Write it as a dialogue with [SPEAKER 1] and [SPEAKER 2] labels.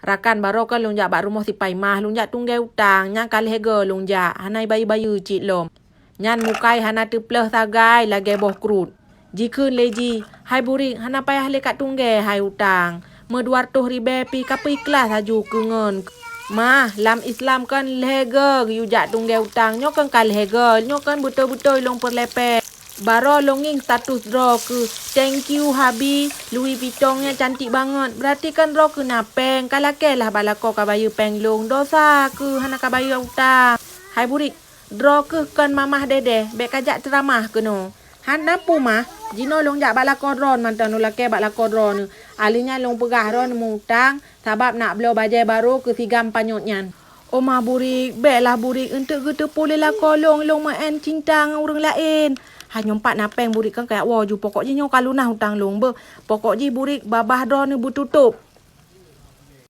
[SPEAKER 1] Rakan baro kan long jak bak rumah si pai mah long jak tunggai utang nyang kali hega long jak hanai bayu-bayu cik lom. Nyan mukai hana tepleh sagai lagi boh krut. Jikun leji hai burik hana payah le kat tunggai hai utang. Me 200 ribu pi kapi ikhlas haju kengen. Mah lam Islam kan lehega yu jak tunggai utang nyo kan kali hega nyo kan betul-betul long perlepe. Baro longing status draw ke thank you Habi Louis Vuittonnya cantik banget. Berarti kan draw ke napeng. Kalau kelah balako kabayu penglong dosa ke hana kabayu utang. Hai burik draw ke kan mamah dede bek kajak ceramah ke no. Han napu mah jino long jak balako dron mantan lake balako dron. Alinya long pegah ron mutang sebab nak belo bajai baru ke sigam panyotnyan. Oh mah burik beklah burik untuk kita boleh lah kolong long main cinta dengan orang lain. Hanya 4 napeng burik kan kayak wah ju pokoknya nyo kalau nah hutang long be. Pokoknya burik babah dron ni bututup.